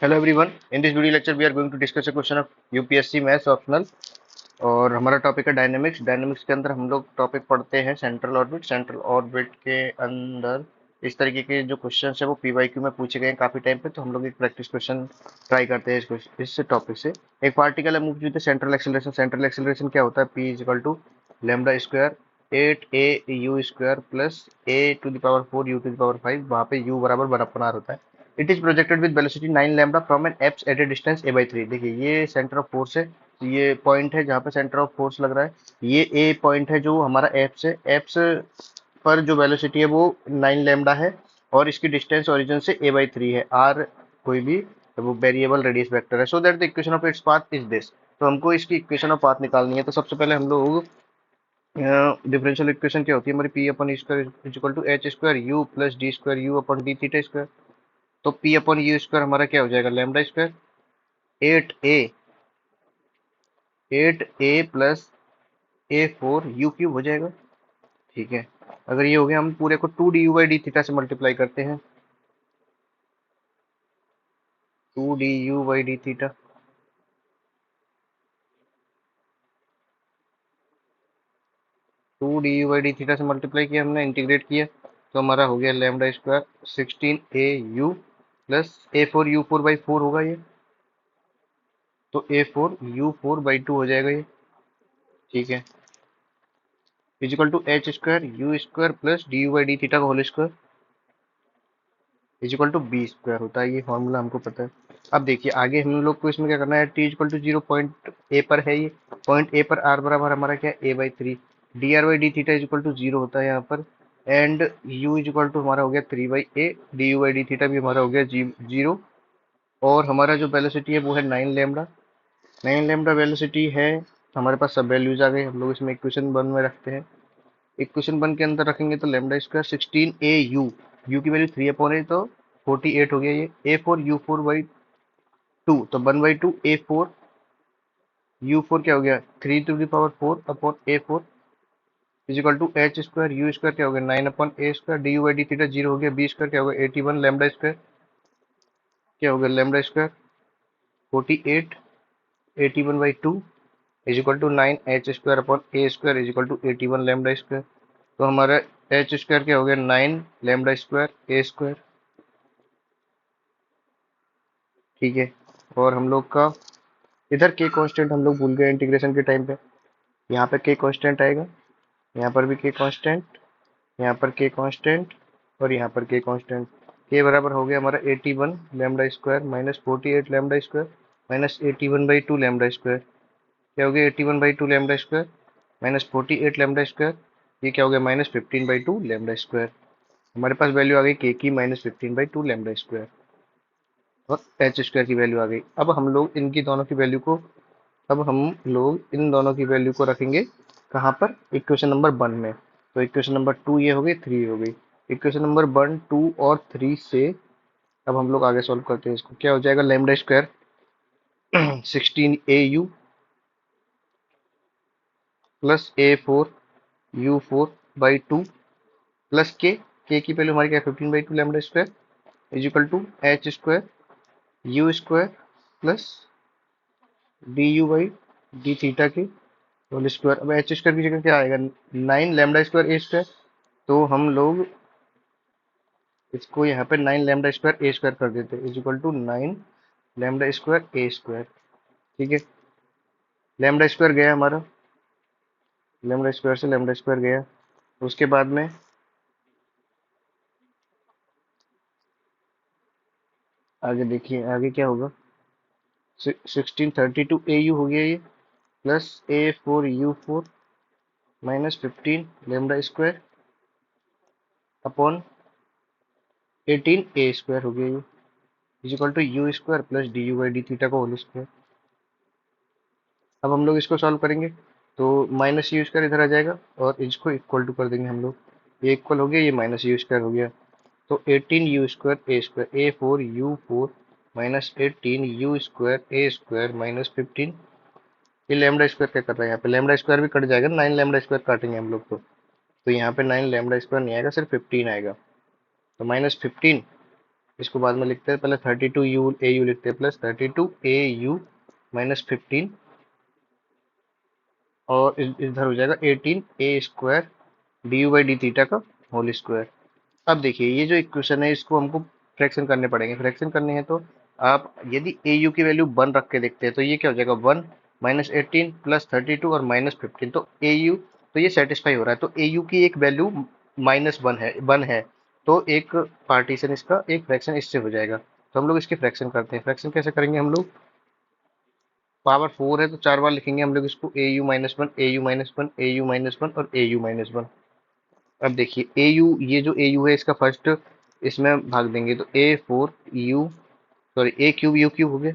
Hello everyone, in this video lecture we are going to discuss a question of UPSC maths optional. और हमारा topic है dynamics. Dynamics के अंदर हम लोग टॉपिक पढ़ते हैं सेंट्रल ऑर्बिट। सेंट्रल ऑर्बिट के अंदर इस तरीके के जो क्वेश्चन है वो पीवाईक्यू में पूछे गए हैं काफी टाइम पे, तो हम लोग एक प्रैक्टिस क्वेश्चन ट्राई करते हैं इस टॉपिक से। एक पार्टिकल है move with central acceleration. Central acceleration क्या होता है? P is equal to lambda square 8 a u square plus a⁴ u⁴ 5। वहाँ पे u बराबर 1/r होता है। It is projected with velocity 9 lambda from an apse at a distance a/3। देखिए ये सेंटर ऑफ फोर्स है, ये पॉइंट है जहाँ पे सेंटर ऑफ फोर्स लग रहा है। ये ए पॉइंट है जो हमारा एप्स है। एप्स पर जो वेलोसिटी है वो 9 लैम्डा है और इसकी डिस्टेंस ओरिजिन से a/3 है। आर कोई भी वो वेरिएबल रेडियस वेक्टर है। So that the equation of its path is this. तो हमको इसकी इक्वेशन ऑफ पाथ निकालनी है। तो सबसे पहले हम लोग डिफरेंशियल इक्वेशन क्या होती है हमारी? P upon square is equal to H square u plus d square u upon d theta square. तो पी अपन यू स्क्वायर हमारा क्या हो जाएगा? Lambda square 8a plus a⁴ u³ हो जाएगा। ठीक है, अगर ये हो गया, हम पूरे को 2 du/d थीटा से मल्टीप्लाई करते हैं। 2 du/d थीटा, 2 du/d थीटा से मल्टीप्लाई किया हमने, इंटीग्रेट किया तो हमारा हो गया lambda square 16a u plus a⁴u⁴/4 होगा ये। तो a⁴u⁴/2 हो जाएगा ये। ठीक है, is equal to H square you square plus du/d theta का whole square is equal to B square होता है। ये फॉर्मूला हमको पता है। अब देखिए आगे हम लोग को इसमें क्या करना है। T is equal to 0 point A पर है, ये पॉइंट ए पर आर बराबर हमारा क्या है? a/3। dr/d theta is equal to 0 होता है यहाँ पर। एंड u इजिकल टू हमारा हो गया 3/a। du/d थीटा भी हमारा हो गया 0। और हमारा जो वेलोसिटी है वो है 9 लैम्डा। 9 लैम्डा वेलोसिटी है। हमारे पास सब वैल्यूज आ गए, हम लोग इसमें इक्वेशन वन में रखते हैं। इक्वेशन वन के अंदर रखेंगे तो लेमडा स्क्वायर 16a यू की वैल्यू 3/8 तो 48 हो गया ये। a⁴u⁴/2 तो 1/2 a⁴u⁴ क्या हो गया? 3⁴ is equal to H square you square क्या हो गया? 9/a² du/d थीटा 0 हो गया। बी स्क्वायर क्या हो गया? 81 लैम्डा स्क्वायर क्या हो गया? Lambda square 48 81/2 is equal to 9 h square upon a square is equal to 81 lambda square. तो हमारा एच स्क्वायर क्या हो गया? 9 लैम्डा स्क्वायर ए स्क्वायर। ठीक है, और हम लोग का इधर के कांस्टेंट हम लोग भूल गए इंटीग्रेशन के टाइम पे। यहाँ पे के कांस्टेंट आएगा, यहाँ पर भी के कांस्टेंट, यहाँ पर के कांस्टेंट और यहाँ पर के कांस्टेंट। के बराबर हो गया हमारा 81 lambda square minus 48 lambda square minus 81/2 lambda square. क्या हो गया? 81/2 lambda square minus 48 lambda square. ये क्या हो गया? Minus 15/2 lambda square. हमारे पास वैल्यू आ गई के की माइनस 15/2 लैम्डा स्क्वायर और एच स्क्वायर की वैल्यू आ गई। अब हम लोग इनकी दोनों की वैल्यू को अब हम लोग इन दोनों की वैल्यू को रखेंगे कहाँ पर? इक्वेशन नंबर वन में। तो इक्वेशन नंबर टू ये हो गई, थ्री हो गई। इक्वेशन नंबर वन, टू और थ्री से अब हम लोग आगे सॉल्व करते हैं इसको। क्या हो जाएगा? Lambda square 16a u plus a⁴u⁴/2 plus के की वैल्यू हमारी क्या? 15/2 lambda square is equal to H square you square plus du/d theta की होल स्क्वायर। अब एच स्क्वायर की जगह क्या आएगा? 9 लैम्डा स्क्वायर ए स्क्वायर। तो हम लोग इसको यहाँ पे 9 लैम्डा स्क्वायर ए स्क्वायर कर देते हैं is equal to 9 lambda square a square. ठीक है, लैम्डा स्क्वायर गया हमारा, लैम्डा स्क्वायर से लैम्डा स्क्वायर गया। उसके बाद में आगे देखिए आगे क्या होगा। 1632 au हो गया ये, plus a⁴u⁴ minus 15 lambda square upon 18 a square हो गया ये is equal to u square plus du/d theta का होल स्क्वायर। अब हम लोग इसको सॉल्व करेंगे तो माइनस यू स्क्वायर इधर आ जाएगा और इसको इक्वल टू कर देंगे हम लोग। ये इक्वल हो गया, ये माइनस यू स्क्वायर हो गया। तो 18 u² a⁴u⁴ minus 18 u² minus 15। ये लैम्डा स्क्वायर क्या कर रहा है? यहाँ पे लैम्डा स्क्वायर भी कट जाएगा, 9 लैम्डा स्क्वायर काटेंगे हम लोग तो यहाँ पे 9 लैम्डा स्क्वायर नहीं आएगा, सिर्फ 15 आएगा। तो माइनस 15 इसको बाद में लिखते हैं, पहले 32 u लिखते हैं प्लस 32 au - 15 और इधर हो जाएगा 18 a² du/d थीटा का होल स्क्वायर। अब देखिए ये जो इक्वेशन है इसको हमको फ्रैक्शन करने पड़ेंगे। फ्रैक्शन करने हैं तो आप यदि ए यू की वैल्यू 1 रख के देखते हैं तो ये क्या हो जाएगा, 1 -18 प्लस 32 और -15, तो ए यू, तो ये सेटिस्फाई हो रहा है। तो ए यू की एक वैल्यू -1 है तो एक पार्टीशन इसका एक फ्रैक्शन इससे हो जाएगा। तो हम लोग इसके फ्रैक्शन करते हैं। फ्रैक्शन कैसे करेंगे हम लोग, पावर 4 है तो 4 बार लिखेंगे हम लोग इसको, au-1 au-1 au-1 और au-1। अब देखिए ए यू, ये जो ए यू है इसका फर्स्ट इसमें भाग देंगे तो a4u, सॉरी a³ u³ हो गया।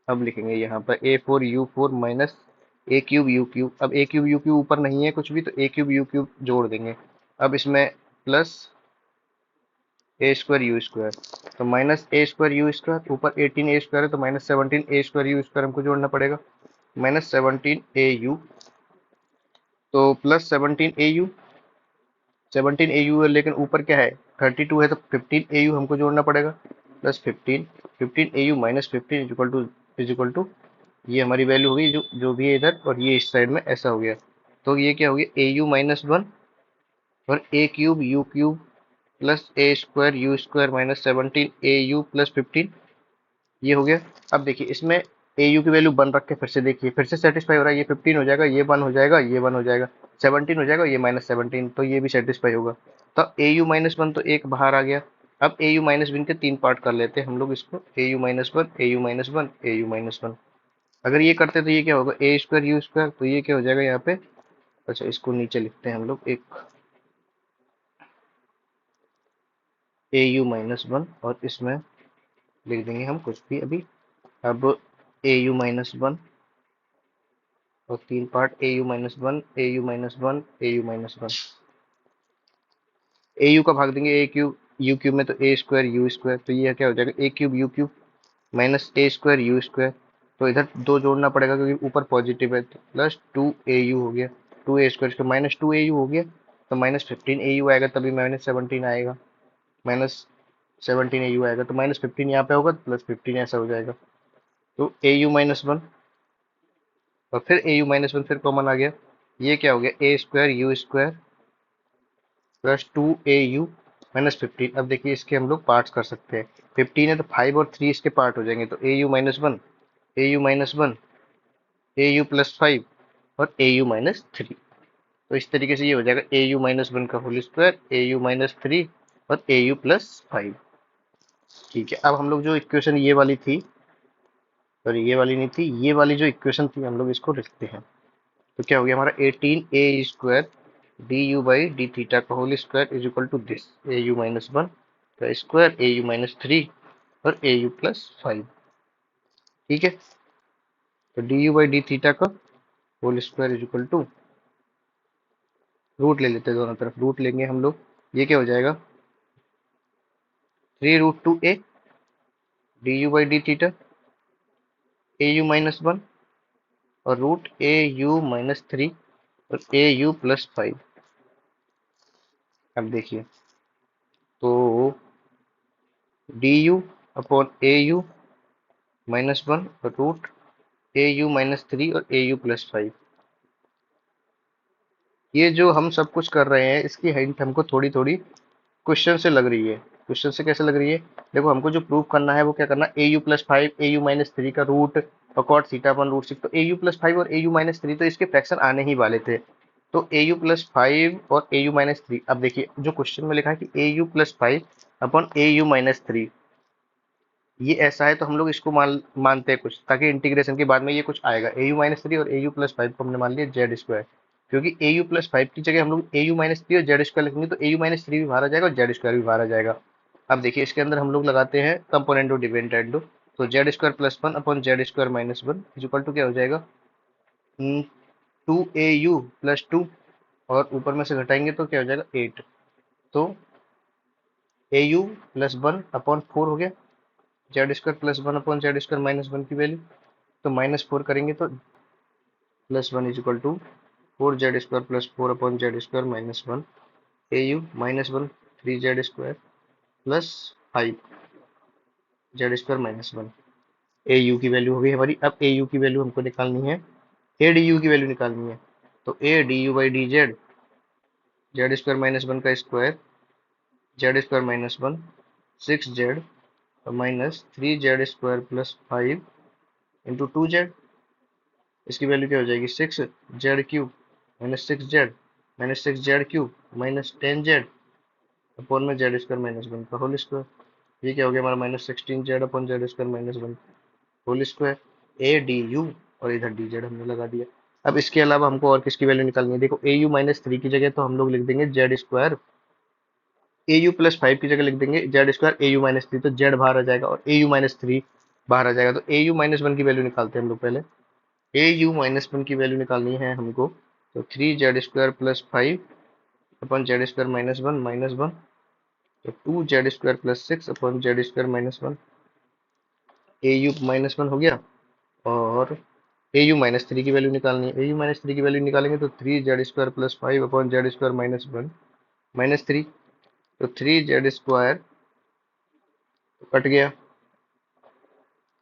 अब लिखेंगे यहाँ पर a4u4 माइनस a³ u³। अब a³ u³ ऊपर नहीं है कुछ भी तो a³ u³ जोड़ देंगे। अब इसमें प्लस a²u², तो -a²u², ऊपर 18a² है तो -17a²u² हमको जोड़ना पड़ेगा, -17au, तो प्लस 17au, 17au है लेकिन ऊपर क्या है 32 है तो 15au हमको जोड़ना पड़ेगा, plus 15au minus 15 is equal to ये हमारी वैल्यू होगी जो जो भी है इधर, और ये इस साइड में ऐसा हो गया। तो ये क्या हो गया, au-1 और a³ u³ plus a²u² minus 17au plus 15, ये हो गया। अब देखिए इसमें ए यू की वैल्यू 1 रख के फिर से देखिए, फिर से सेटिस्फाई हो रहा है। ये 15 हो जाएगा, ये 1 हो जाएगा, ये 1 हो जाएगा, 17 हो जाएगा, ये -17, तो ये भी सेटिस्फाई होगा। तो au-1 तो एक बाहर आ गया। अब au-1 के 3 पार्ट कर लेते हैं हम लोग इसको, au-1 au-1 au-1। अगर ये करते तो ये क्या होगा, a²u², तो ये क्या हो जाएगा यहाँ पे, अच्छा इसको नीचे लिखते हैं हम लोग एक au-1 और इसमें लिख देंगे हम कुछ भी अभी। अब au-1 और 3 part au-1 au-1 au-1, A you का भाग देंगे a³ u³ में तो a²u², तो ये क्या हो जाएगा a³ u³ माइनस a²u², तो इधर 2 जोड़ना पड़ेगा क्योंकि ऊपर पॉजिटिव है, तो प्लस 2au हो गया, 2a² इसका -2au हो गया, तो -15au आएगा, तभी -17 आएगा, -17au आएगा, तो -15 यहाँ पे होगा तो +15 ऐसा हो जाएगा। तो au-1 और फिर au-1 फिर कॉमन आ गया, ये क्या हो गया a²u² प्लस 2au माइनस 15। अब देखिए इसके हम लोग पार्ट्स कर सकते हैं, 15 है तो 5 और 3 इसके पार्ट हो जाएंगे, तो au-1 au-1 au+5 और au-3। तो इस तरीके से ये हो जाएगा au-1 का होल स्क्वायर au-3 और au+5। ठीक है, अब हम लोग जो इक्वेशन ये वाली थी, सॉरी ये वाली नहीं थी, ये वाली जो इक्वेशन थी हम लोग इसको लिखते हैं। तो क्या हो गया हमारा 18a² du/d थीटा का whole square is equal to this au-1 का स्क्वायर au-3 और au+5। ठीक है, तो du/d थीटा का whole square is equal to, root ले लेते हैं, दोनों तरफ रूट लेंगे हम लोग, ये क्या हो जाएगा 3√2a du/d थीटा au-1 और रूट au-3 और au+5। अब देखिए तो du अपॉन au-1 और रूट au-3 और au+5। ये जो हम सब कुछ कर रहे हैं इसकी हिंट हमको थोड़ी थोड़ी क्वेश्चन से लग रही है। क्वेश्चन से कैसे लग रही है, देखो हमको जो प्रूव करना है वो क्या करना है, au+5 au-3 का रूट और cot थीटा अपन √6, तो au+5 और au-3 तो इसके फ्रैक्शन आने ही वाले थे, तो au+5 और au-3। अब देखिए जो क्वेश्चन में लिखा है कि au+5 अपॉन au-3, ये ऐसा है तो हम लोग इसको मानते हैं कुछ, ताकि इंटीग्रेशन के बाद में ये कुछ आएगा au-3 और au+5 को हमने मान लिया z², क्योंकि au+5 की जगह हम लोग au-3 और z² लिखेंगे तो au-3 भी बाहर आ जाएगा और z² भी बाहर आ जाएगा। अब देखिए इसके अंदर हम लोग लगाते हैं कंपोनेंडो डिपेंडेंडो, तो z² + 1 upon z² - 1 is equal to क्या हो जाएगा 2au+2, और ऊपर में से घटाएंगे तो क्या हो जाएगा 8, तो au+1 अपॉन 4 हो गया, z² + 1 अपॉन z² - 1 की वैल्यू, तो -4 करेंगे तो +1 is equal to 4z² + 4 upon z² - 1 au -1 3z²। Plus 5 Z square minus 1। A u की वैल्यू हो गई हमारी। अब ए यू की वैल्यू हमको निकालनी है, ए डी यू की वैल्यू निकालनी है। तो ए d you by D Z, Z square minus 1 का square, Z square minus 1, 6 Z minus 3 Z square plus 5 into 2 Z. इसकी वैल्यू क्या हो जाएगी, 6 Z cube minus 6 Z minus 6 Z cube minus 10 Z upon में Z square minus 1 का whole square. ये क्या हो गया हमारा, -16 Z upon Z square minus 1 whole square. A d u और इधर डी जेड हमने लगा दिया। अब इसके अलावा हमको और किसकी वैल्यू निकालनी है, देखो ए यू माइनस 3 की जगह तो हम लोग लिख देंगे Z square, A you plus 5 की जगह लिख देंगे Z square A you minus 3, तो जेड बाहर आ जाएगा और ए यू माइनस 3 बाहर आ जाएगा। तो ए यू माइनस 1 की वैल्यू निकालते हैं हम लोग पहले। ए यू माइनस 1 की वैल्यू निकालनी है हमको, तो 3 जेड स्क्वायर प्लस 5 अपन जेड स्क्वायर माइनस वन, तो 2 Z square plus 6 upon Z square minus 1। A you minus 1 हो गया। और ए यू माइनस 3 की वैल्यू निकालनी है, ए यू माइनस 3 की वैल्यू निकालेंगे तो 3 Z square plus 5 upon Z square minus 1 -3। तो 3 जेड स्क्वायर कट गया,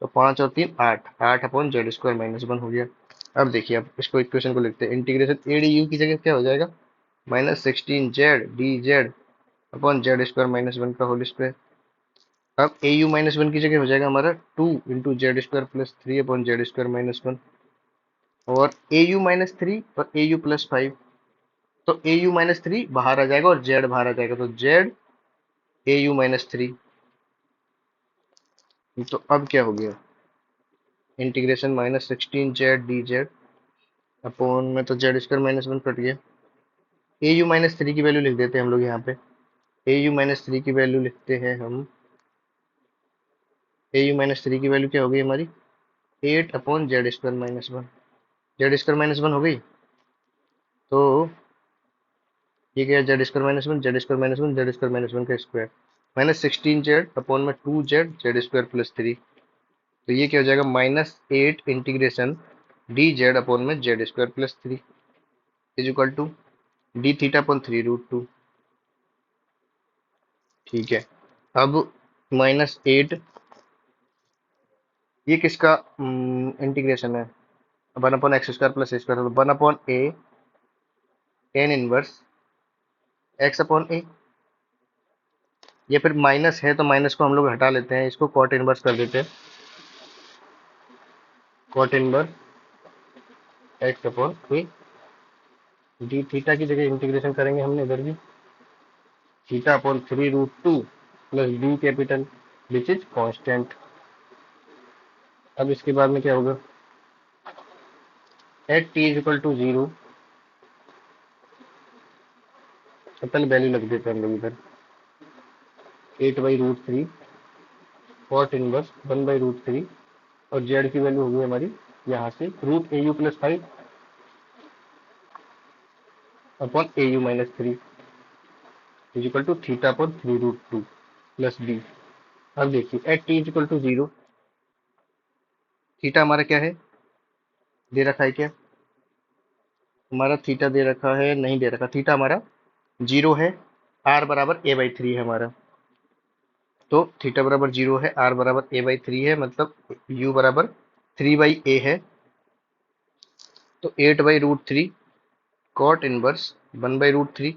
तो 5 और 3 8, 8 अपॉन जेड स्क्वायर माइनस 1 हो गया। अब देखिए, अब इसको इक्वेशन को लिखते हैं, इंटीग्रेशन ए डी यू की जगह क्या हो जाएगा, -16 Z D Z upon Z square minus 1 का होल स्क्वायर। अब ए यू माइनस 1 की जगह हो जाएगा हमारा 2 into Z square plus 3 upon Z square minus 1। और ए यू माइनस 3 और ए यू प्लस 5, तो ए यू माइनस 3 बाहर आ जाएगा और जेड बाहर आ जाएगा, तो जेड ए यू माइनस 3। तो अब क्या हो गया, integration -16 Z D Z upon में तो जेड स्क्वायर माइनस 1 कट गया। ए यू माइनस 3 की वैल्यू लिख देते हैं हम लोग यहाँ पे। ए यू माइनस 3 की वैल्यू लिखते हैं हम, ए यू माइनस 3 की वैल्यू क्या हो गई हमारी, 8 upon Z square minus 1। Z square minus 1 हो गई, तो ये क्या है, Z square minus 1, Z square minus 1, Z square minus 1 का स्क्वायर, -16 जेड अपॉन में 2 जेड जेड स्क्वायर प्लस 3। तो ये क्या हो जाएगा, -8 इंटीग्रेशन डी जेड अपॉन में Z square plus 3 is equal to d theta upon 3√2। ठीक है। अब -8, ये किसका इंटीग्रेशन है, 1/x² plus a square, 1/a tan inverse x upon A. ये फिर माइनस है तो माइनस को हम लोग हटा लेते हैं, इसको कॉट इनवर्स कर देते हैं, cot inverse x upon a. D theta की जगह इंटीग्रेशन करेंगे हमने इधर भी, theta upon 3√2 plus d capital which is constant. अब इसके बाद में क्या होगा, at T is equal to 0, पहले वैल्यू लग देते हैं हम लोग इधर, 8/√3 कॉट इनवर्स 1/√3, और जेड की वैल्यू होगी हमारी यहाँ से √au+5 upon A you minus 3 is equal to theta upon 3√2 plus d. अब देखिए, at T is equal to 0, theta हमारा क्या है, दे रखा है क्या, हमारा थीटा दे रखा है, नहीं दे रखा, थीटा हमारा 0 है, आर बराबर a/3 है हमारा। तो थीटा बराबर 0 है, आर बराबर a/3 है, मतलब u बराबर 3/a है। तो 8/√3 कॉट इनवर्स 1/√3।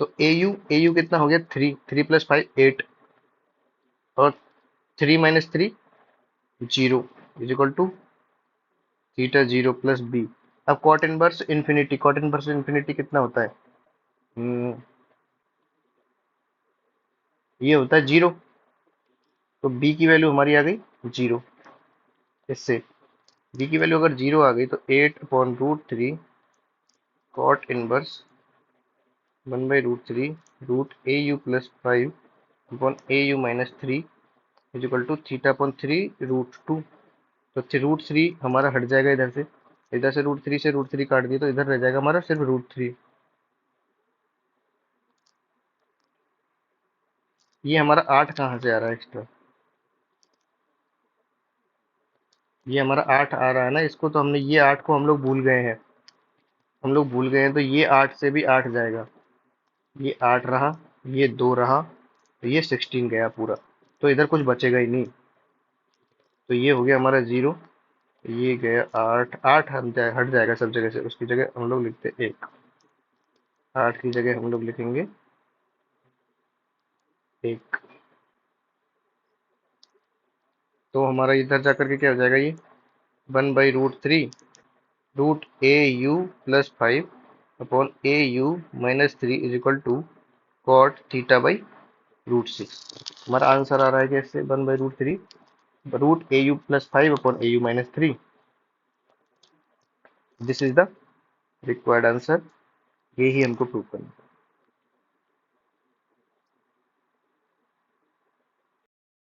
तो ए यू कितना हो गया, 3, 3 प्लस 5 8, और 3 minus 3 0 is equal to theta 0 plus B. अब cot inverse infinity, cot inverse infinity कितना होता है, ये होता है 0। तो बी की वैल्यू हमारी आ गई 0। इससे बी की वैल्यू अगर 0 आ गई तो 8/√3 cot inverse 1/√3 root A you plus 5 upon A you minus 3 is equal to theta upon 3√2। तो √3 हमारा हट जाएगा इधर से, इधर से √3 से √3 काट दिया, तो इधर रह जाएगा हमारा सिर्फ √3। ये हमारा 8 कहाँ से आ रहा है एक्स्ट्रा, ये हमारा 8 आ रहा है ना, इसको तो हमने, ये 8 को हम लोग भूल गए हैं, हम लोग भूल गए हैं, तो ये 8 से भी 8 जाएगा, ये 8 रहा, ये 2 रहा, तो ये 16 गया पूरा, तो इधर कुछ बचेगा ही नहीं। तो ये हो गया हमारा 0, ये गया 8, 8 हट जाएगा सब जगह से, उसकी जगह हम लोग लिखते 1, 8 की जगह हम लोग लिखेंगे 1। तो हमारा इधर जाकर के क्या हो जाएगा, ये 1/√3 root A you plus 5 upon A you minus 3 is equal to cot थीटा/√6। हमारा आंसर आ रहा है कैसे, 1/√3 root A you plus 5 upon A you minus 3। This is the required answer, ये ही हमको प्रूव करना है।